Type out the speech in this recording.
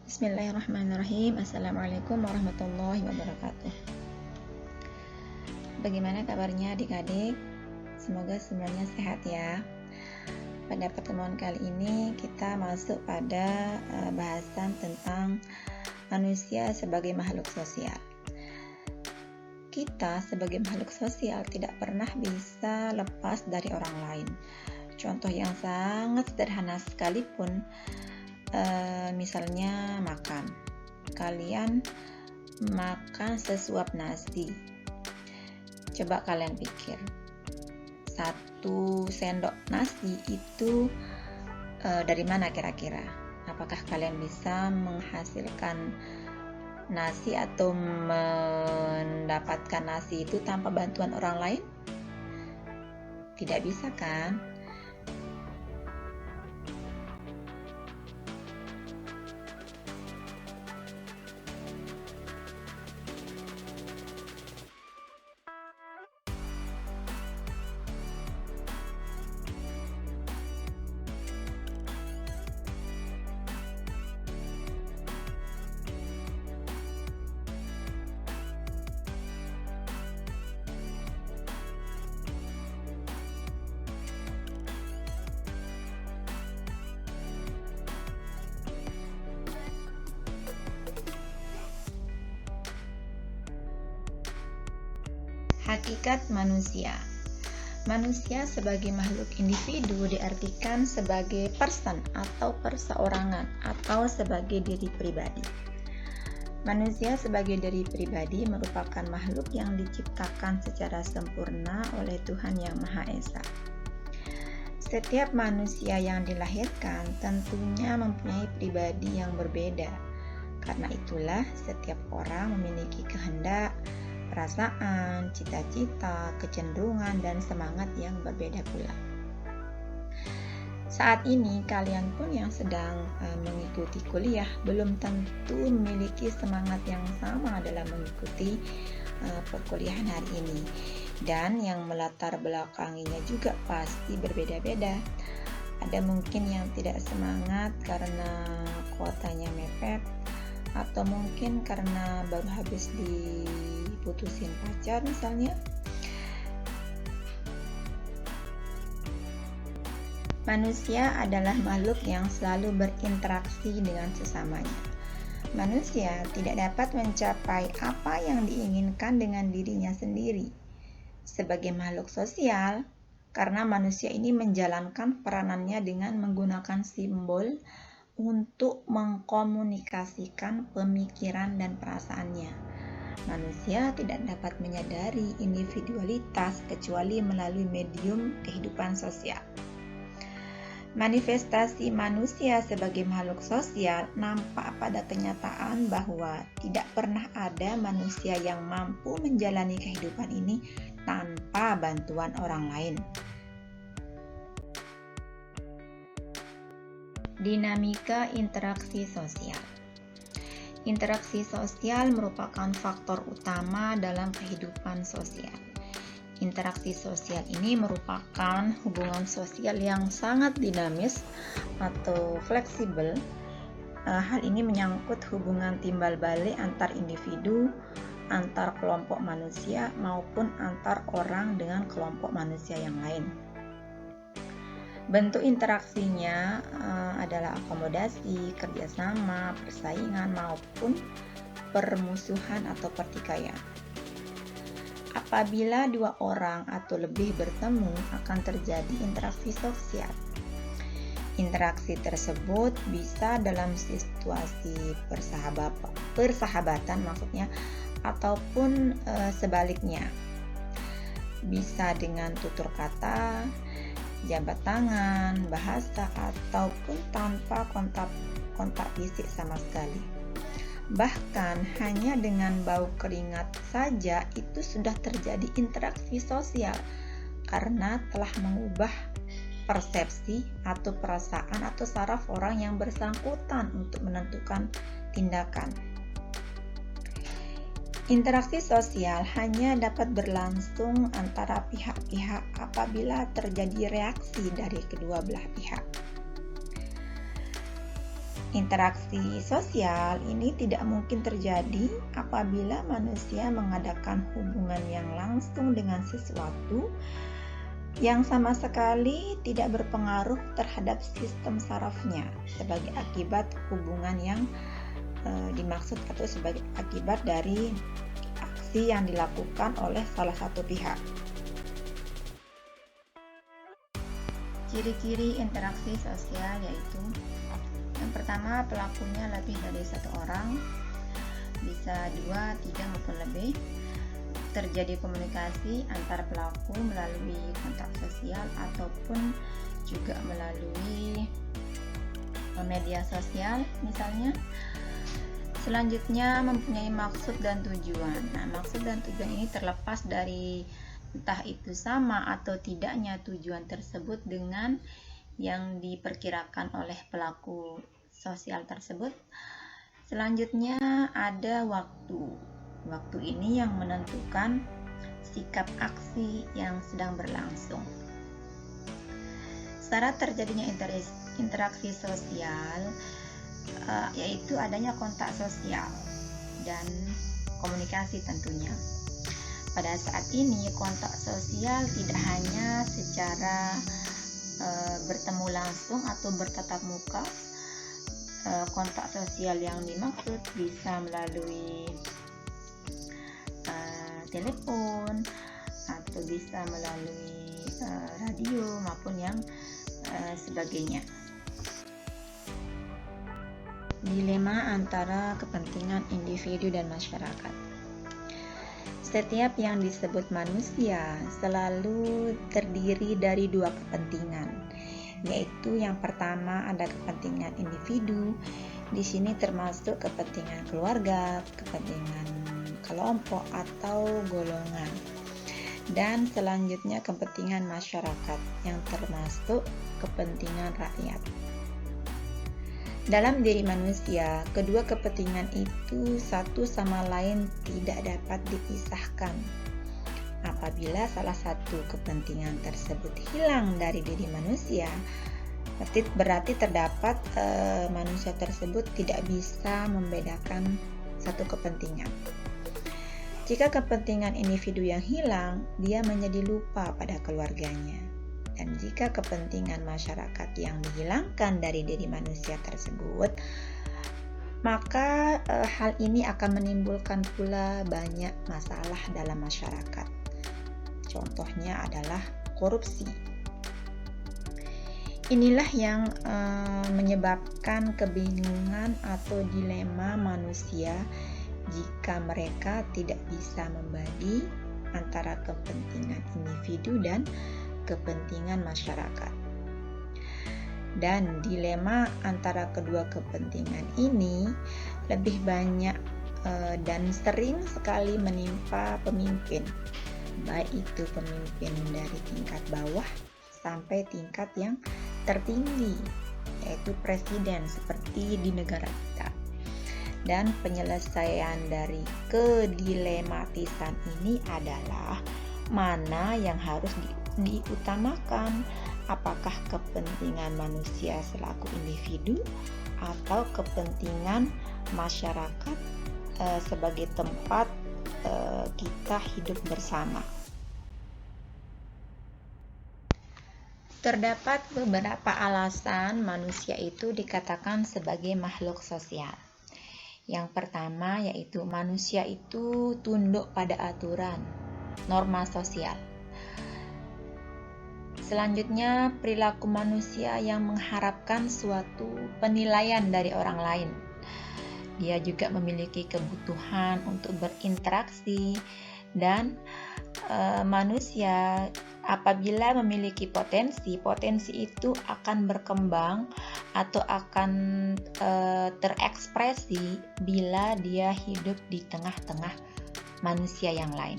Bismillahirrahmanirrahim. Assalamualaikum warahmatullahi wabarakatuh. Bagaimana kabarnya adik-adik? Semoga semuanya sehat ya. Pada pertemuan kali ini kita masuk pada bahasan tentang manusia sebagai makhluk sosial. Kita sebagai makhluk sosial tidak pernah bisa lepas dari orang lain. Contoh yang sangat sederhana sekalipun, misalnya makan. Kalian makan sesuap nasi. Coba kalian pikir, 1 sendok nasi itu dari mana kira-kira? Apakah kalian bisa menghasilkan nasi atau mendapatkan nasi itu tanpa bantuan orang lain? Tidak bisa kan? Hakikat manusia. Manusia sebagai makhluk individu diartikan sebagai person atau perseorangan atau sebagai diri pribadi. Manusia sebagai diri pribadi merupakan makhluk yang diciptakan secara sempurna oleh Tuhan Yang Maha Esa. Setiap manusia yang dilahirkan tentunya mempunyai pribadi yang berbeda. Karena itulah setiap orang memiliki kehendak, perasaan, cita-cita, kecenderungan, dan semangat yang berbeda pula. Saat ini kalian pun yang sedang mengikuti kuliah belum tentu memiliki semangat yang sama dalam mengikuti perkuliahan hari ini, dan yang melatar belakanginya juga pasti berbeda-beda. Ada mungkin yang tidak semangat karena kuotanya mepet, atau mungkin karena baru habis diputusin pacar misalnya. Manusia adalah makhluk yang selalu berinteraksi dengan sesamanya. Manusia tidak dapat mencapai apa yang diinginkan dengan dirinya sendiri. Sebagai makhluk sosial, karena manusia ini menjalankan peranannya dengan menggunakan simbol untuk mengkomunikasikan pemikiran dan perasaannya. Manusia tidak dapat menyadari individualitas kecuali melalui medium kehidupan sosial. Manifestasi manusia sebagai makhluk sosial nampak pada kenyataan bahwa tidak pernah ada manusia yang mampu menjalani kehidupan ini tanpa bantuan orang lain. Dinamika interaksi sosial. Interaksi sosial merupakan faktor utama dalam kehidupan sosial. Interaksi sosial ini merupakan hubungan sosial yang sangat dinamis atau fleksibel. Hal ini menyangkut hubungan timbal balik antar individu, antar kelompok manusia, maupun antar orang dengan kelompok manusia yang lain. Bentuk interaksinya adalah akomodasi, kerjasama, persaingan, maupun permusuhan atau pertikaian. Apabila 2 orang atau lebih bertemu, akan terjadi interaksi sosial. Interaksi tersebut bisa dalam situasi persahabatan maksudnya, ataupun sebaliknya. Bisa dengan tutur kata, jabat tangan, bahasa, ataupun tanpa kontak fisik sama sekali. Bahkan hanya dengan bau keringat saja itu sudah terjadi interaksi sosial karena telah mengubah persepsi atau perasaan atau saraf orang yang bersangkutan untuk menentukan tindakan. Interaksi sosial hanya dapat berlangsung antara pihak-pihak apabila terjadi reaksi dari kedua belah pihak. Interaksi sosial ini tidak mungkin terjadi apabila manusia mengadakan hubungan yang langsung dengan sesuatu yang sama sekali tidak berpengaruh terhadap sistem sarafnya sebagai akibat hubungan yang dimaksud atau sebagai akibat dari aksi yang dilakukan oleh salah satu pihak. Ciri-ciri interaksi sosial yaitu yang pertama, pelakunya lebih dari satu orang, bisa 2, 3 maupun lebih. Terjadi komunikasi antar pelaku melalui kontak sosial ataupun juga melalui media sosial misalnya. Selanjutnya, mempunyai maksud dan tujuan. Nah, maksud dan tujuan ini terlepas dari entah itu sama atau tidaknya tujuan tersebut dengan yang diperkirakan oleh pelaku sosial tersebut. Selanjutnya ada waktu. Waktu ini yang menentukan sikap aksi yang sedang berlangsung. Syarat terjadinya interaksi sosial yaitu adanya kontak sosial dan komunikasi tentunya. Pada saat ini kontak sosial tidak hanya secara bertemu langsung atau bertatap muka. Kontak sosial yang dimaksud bisa melalui telepon atau bisa melalui radio maupun yang sebagainya. Dilema antara kepentingan individu dan masyarakat. Setiap yang disebut manusia selalu terdiri dari dua kepentingan, yaitu yang pertama ada kepentingan individu. Di sini termasuk kepentingan keluarga, kepentingan kelompok atau golongan. Dan selanjutnya kepentingan masyarakat yang termasuk kepentingan rakyat. Dalam diri manusia, kedua kepentingan itu satu sama lain tidak dapat dipisahkan. Apabila salah satu kepentingan tersebut hilang dari diri manusia, berarti terdapat manusia tersebut tidak bisa membedakan satu kepentingan. Jika kepentingan individu yang hilang, dia menjadi lupa pada keluarganya. Dan jika kepentingan masyarakat yang dihilangkan dari diri manusia tersebut, maka hal ini akan menimbulkan pula banyak masalah dalam masyarakat. Contohnya adalah korupsi. Inilah yang menyebabkan kebingungan atau dilema manusia jika mereka tidak bisa membagi antara kepentingan individu dan kepentingan masyarakat. Dan dilema antara kedua kepentingan ini lebih banyak dan sering sekali menimpa pemimpin, baik itu pemimpin dari tingkat bawah sampai tingkat yang tertinggi, yaitu presiden seperti di negara kita. Dan penyelesaian dari kedilematisan ini adalah mana yang harus diutamakan, apakah kepentingan manusia selaku individu atau kepentingan masyarakat sebagai tempat kita hidup bersama. Terdapat beberapa alasan manusia itu dikatakan sebagai makhluk sosial. Yang pertama yaitu manusia itu tunduk pada aturan, norma sosial. Selanjutnya, perilaku manusia yang mengharapkan suatu penilaian dari orang lain. Dia juga memiliki kebutuhan untuk berinteraksi dan manusia apabila memiliki potensi itu akan berkembang atau akan terekspresi bila dia hidup di tengah-tengah manusia yang lain.